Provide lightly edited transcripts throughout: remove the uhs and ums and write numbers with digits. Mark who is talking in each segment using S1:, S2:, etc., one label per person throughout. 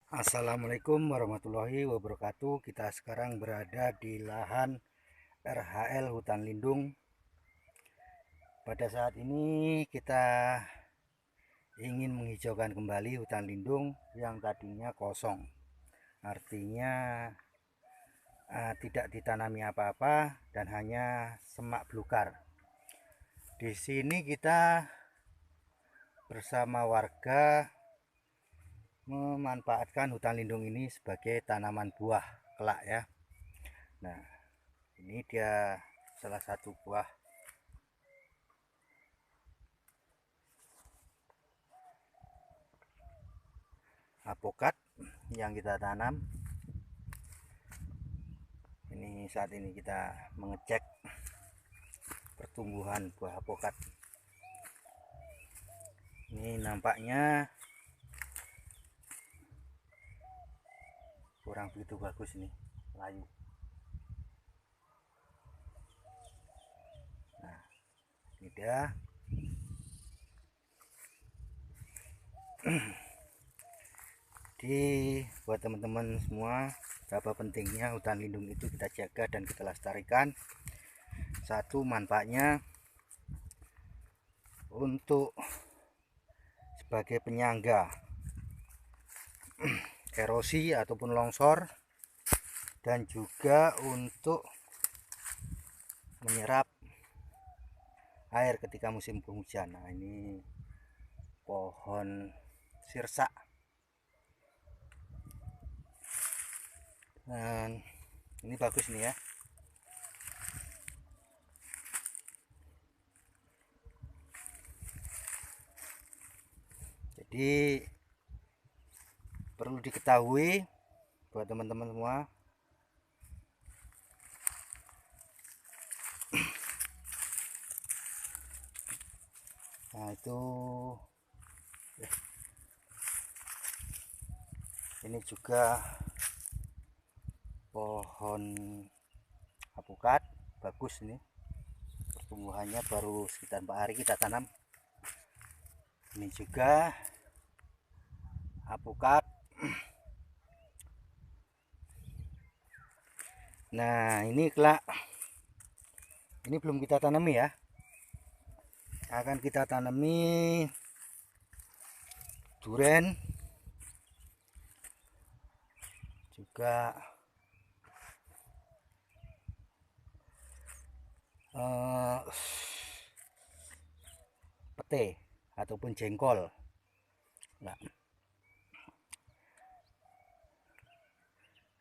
S1: Assalamualaikum warahmatullahi wabarakatuh. Kita sekarang berada di lahan RHL hutan lindung. Pada saat ini kita ingin menghijaukan kembali hutan lindung yang tadinya kosong. Artinya tidak ditanami apa-apa dan hanya semak belukar. Di sini kita bersama warga memanfaatkan hutan lindung ini sebagai tanaman buah kelak ya. Nah, ini dia salah satu buah apokat yang kita tanam. Ini saat ini kita mengecek pertumbuhan buah apokat. Ini nampaknya kurang begitu bagus, ini layu. Nah, ini dia. Jadi buat teman-teman semua, betapa pentingnya hutan lindung itu kita jaga dan kita lestarikan. Satu, manfaatnya untuk sebagai penyangga erosi ataupun longsor, dan juga untuk menyerap air ketika musim penghujan. Nah, ini pohon sirsak, dan ini bagus nih ya. Jadi perlu diketahui buat teman-teman semua, nah itu ini juga pohon apokat bagus, ini pertumbuhannya baru sekitar 4 hari kita tanam. Ini juga apokat. Nah, ini kelak, ini belum kita tanami ya, akan kita tanami duren, juga pete ataupun jengkol. Nah,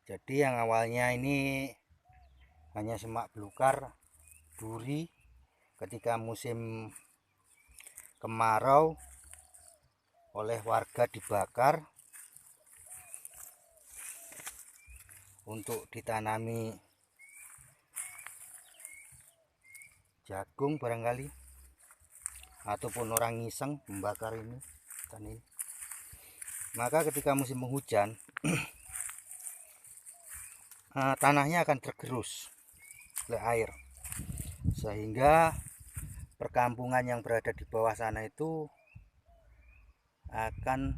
S1: jadi yang awalnya ini hanya semak belukar, duri, ketika musim kemarau oleh warga dibakar untuk ditanami jagung barangkali, ataupun orang iseng membakar ini. Maka ketika musim penghujan tanahnya akan tergerus oleh air, sehingga perkampungan yang berada di bawah sana itu akan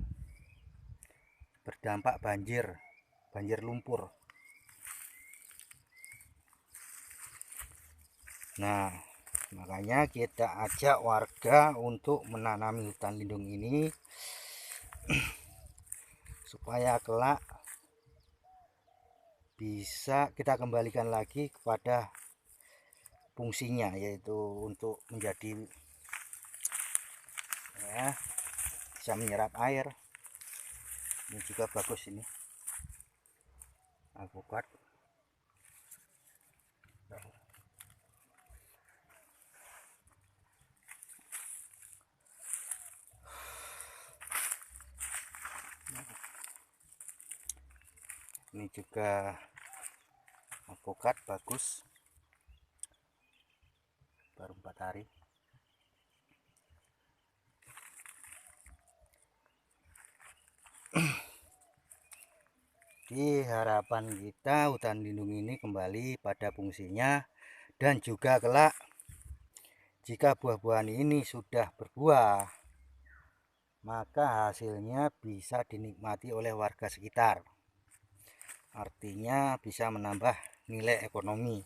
S1: berdampak banjir lumpur. Nah, makanya kita ajak warga untuk menanami hutan lindung ini supaya kelak bisa kita kembalikan lagi kepada fungsinya, yaitu untuk menjadi ya, bisa menyerap air. Ini juga bagus, ini apokat. Ini juga apokat bagus, baru 4 hari. Di harapan kita hutan lindung ini kembali pada fungsinya, dan juga kelak jika buah-buahan ini sudah berbuah, maka hasilnya bisa dinikmati oleh warga sekitar. Artinya bisa menambah nilai ekonomi.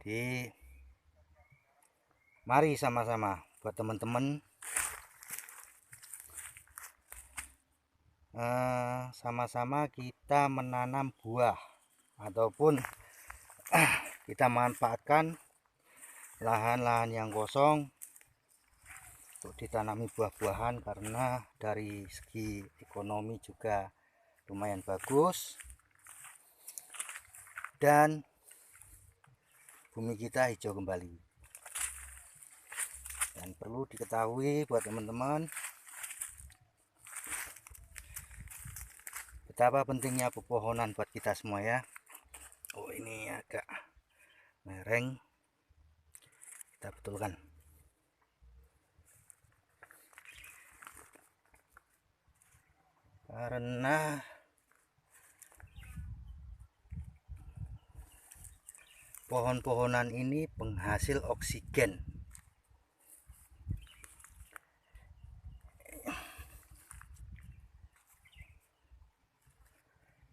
S1: Jadi mari sama-sama buat teman-teman sama-sama kita menanam buah ataupun kita manfaatkan lahan-lahan yang kosong untuk ditanami buah-buahan, karena dari segi ekonomi juga lumayan bagus dan bumi kita hijau kembali. Dan perlu diketahui buat teman-teman betapa pentingnya pepohonan buat kita semua ya. Oh, ini agak mereng, kita betulkan. Karena pohon-pohonan ini penghasil oksigen.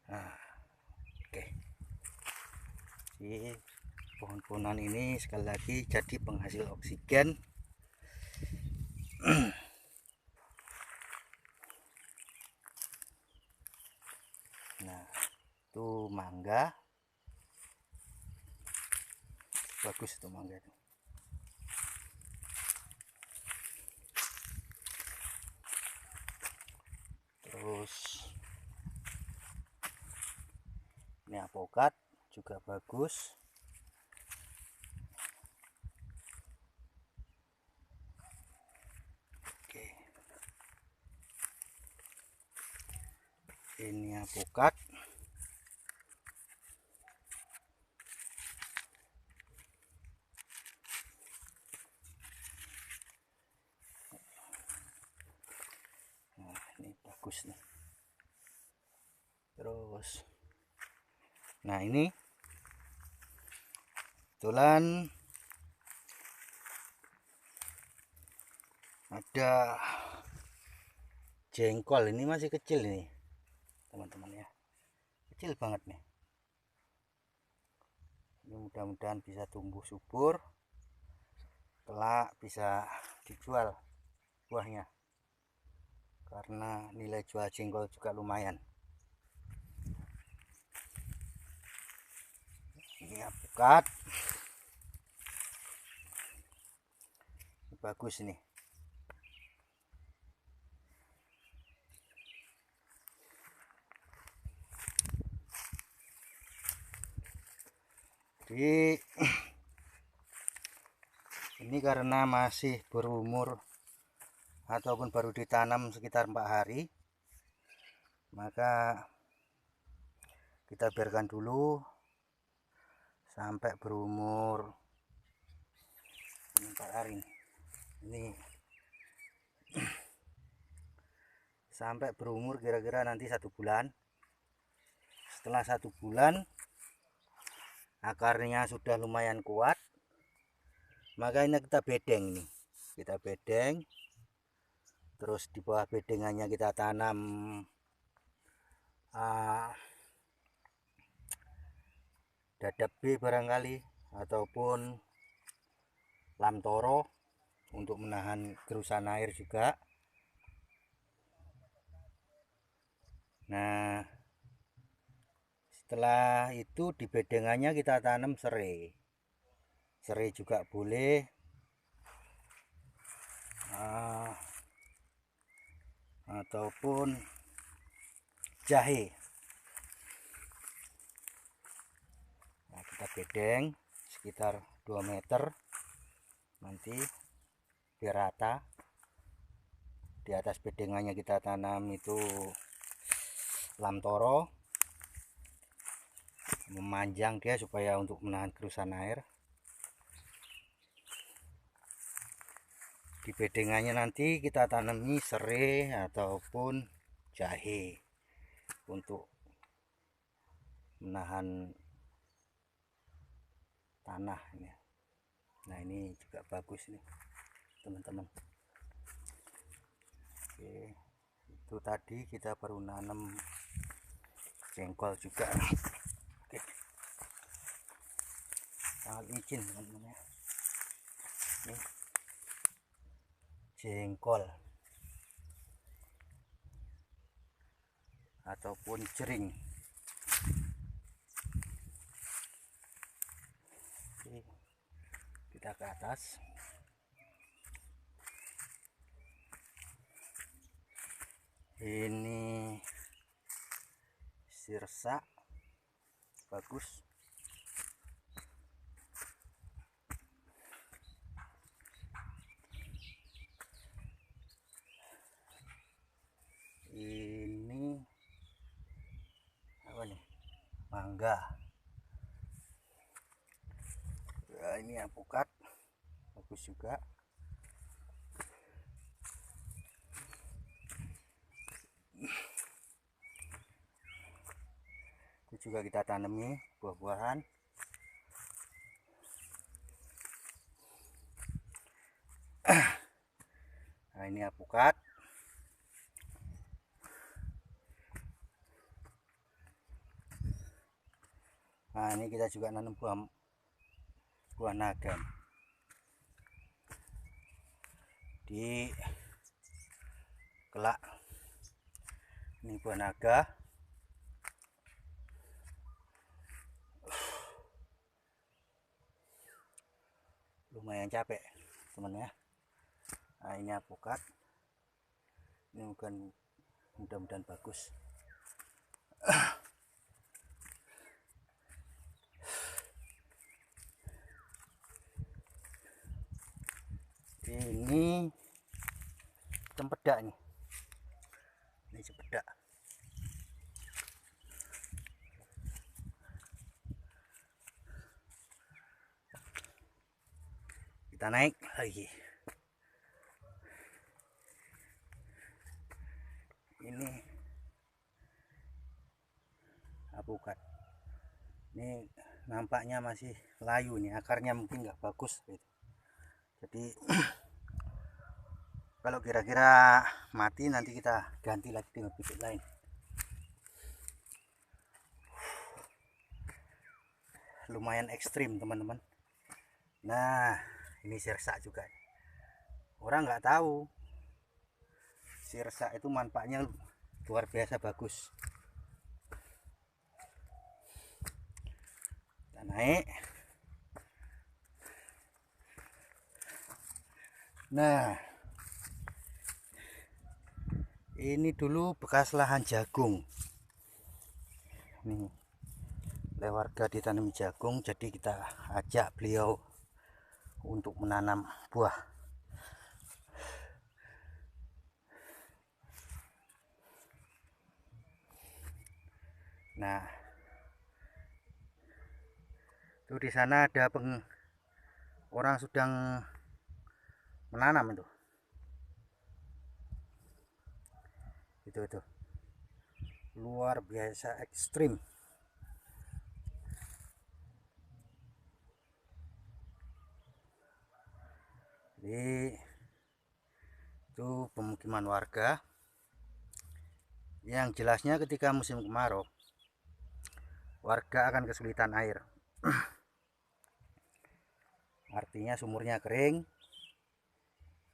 S1: Nah, oke. Jadi pohon-pohonan ini sekali lagi jadi penghasil oksigen. Nah, itu mangga. Bagus itu mangga itu. Terus ini apokat juga bagus. Oke. Ini apokat. Nah, ini bagus nih. Terus nah, ini kebetulan ada jengkol, ini masih kecil nih teman-teman ya, kecil banget nih. Ini mudah-mudahan bisa tumbuh subur, kelak bisa dijual buahnya, karena nilai jual jengkol juga lumayan. Ini apokat, bagus nih. Jadi ini karena masih berumur ataupun baru ditanam sekitar 4 hari, maka kita biarkan dulu sampai berumur 4 hari ini sampai berumur kira-kira nanti 1 bulan. Setelah 1 bulan akarnya sudah lumayan kuat, maka ini kita bedeng nih, kita bedeng. Terus di bawah bedengannya kita tanam dadap B barangkali, ataupun lamtoro untuk menahan gerusan air juga. Nah, setelah itu di bedengannya kita tanam serai. Serai juga boleh, ataupun jahe. Nah, kita bedeng sekitar 2 meter nanti biar rata. Di atas bedengannya kita tanam itu lamtoro, memanjang dia supaya untuk menahan gerusan air. Di bedengannya nanti kita tanami serai ataupun jahe untuk menahan tanah ini. Nah, ini juga bagus nih. teman-teman. Oke, itu tadi kita baru nanam jengkol juga. Oke, sangat licin teman-teman ya. Ini jengkol ataupun jering. Oke, kita ke atas. Ini sirsa bagus. Ini apa nih? Mangga. Ya, ini apukat bagus juga. Itu juga kita tanami buah-buahan. Nah, ini apukat. Nah, ini kita juga nanam buah naga di kelak. Ini buah naga. Lumayan capek teman ya. Nah, ini apukat. Ini bukan, mudah-mudahan bagus. Ini cempedak nih. Ini cempedak. Kita naik lagi. Ini apukat. Ini nampaknya masih layu nih, akarnya mungkin nggak bagus gitu. Jadi kalau kira-kira mati nanti kita ganti lagi dengan bibit lain. Lumayan ekstrim teman-teman. Nah, ini sirsa juga. Orang nggak tahu sirsa itu manfaatnya luar biasa bagus. Kita naik. Nah, ini dulu bekas lahan jagung. Nih, oleh warga ditanami jagung, jadi kita ajak beliau untuk menanam buah. Nah, itu di sana ada orang sedang menanam itu luar biasa ekstrim. Jadi itu pemukiman warga yang jelasnya ketika musim kemarau warga akan kesulitan air. Artinya sumurnya kering,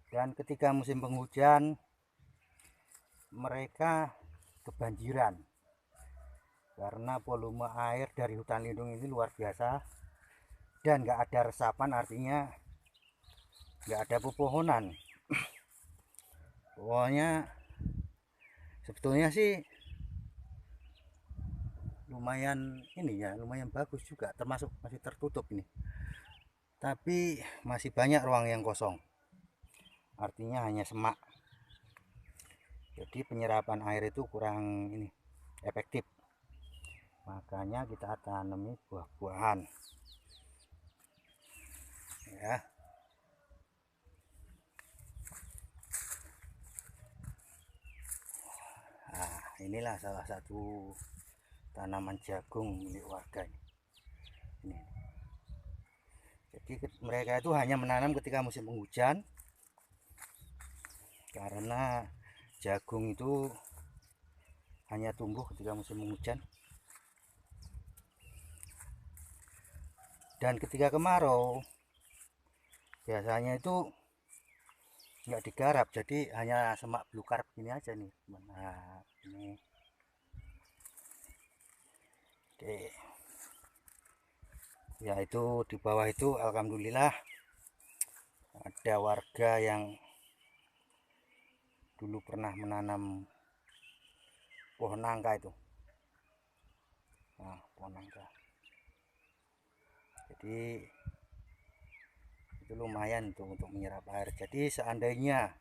S1: dan ketika musim penghujan mereka kebanjiran karena volume air dari hutan lindung ini luar biasa dan nggak ada resapan, artinya nggak ada pepohonan. Pokoknya sebetulnya sih lumayan ini ya, lumayan bagus juga, termasuk masih tertutup ini, tapi masih banyak ruang yang kosong, artinya hanya semak. Jadi penyerapan air itu kurang ini efektif, makanya kita tanami buah-buahan ya. Nah, inilah salah satu tanaman jagung milik warga ini. Jadi mereka itu hanya menanam ketika musim penghujan, karena jagung itu hanya tumbuh ketika musim hujan, dan ketika kemarau biasanya itu nggak digarap, jadi hanya semak belukar begini aja nih. Nah, ini oke ya, itu di bawah itu alhamdulillah ada warga yang dulu pernah menanam pohon nangka itu. Nah, pohon nangka, jadi itu lumayan tuh untuk menyerap air. Jadi seandainya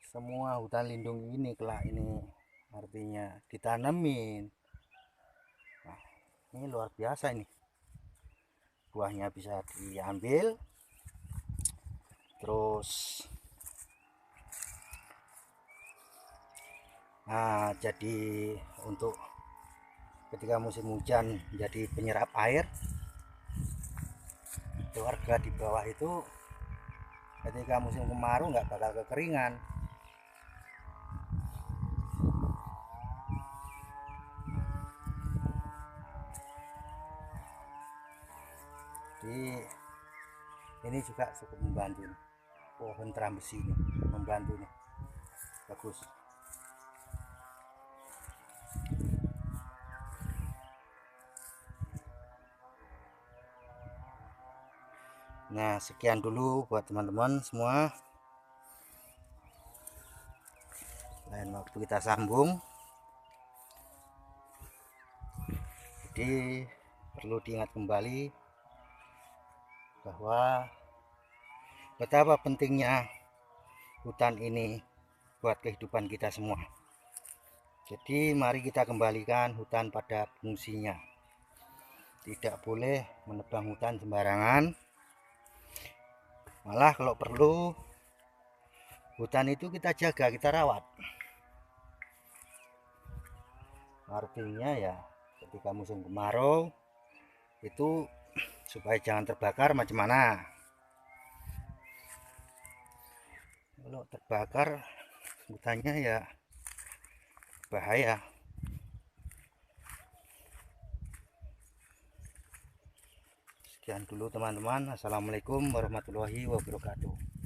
S1: semua hutan lindung ini kelak ini artinya ditanemin, nah, ini luar biasa, ini buahnya bisa diambil, terus nah jadi untuk ketika musim hujan jadi penyerap air. Warga di bawah itu ketika musim kemarau nggak bakal kekeringan. Jadi ini juga cukup membantu, pohon terambesi ini membantu nih, bagus. Nah, sekian dulu buat teman-teman semua, lain waktu kita sambung. Jadi perlu diingat kembali bahwa betapa pentingnya hutan ini buat kehidupan kita semua. Jadi mari kita kembalikan hutan pada fungsinya. Tidak boleh menebang hutan sembarangan. Malah kalau perlu hutan itu kita jaga, kita rawat. Artinya ya ketika musim kemarau itu supaya jangan terbakar macam mana. Kalau terbakar hutannya ya bahaya. Sekian dulu teman-teman. Assalamualaikum warahmatullahi wabarakatuh.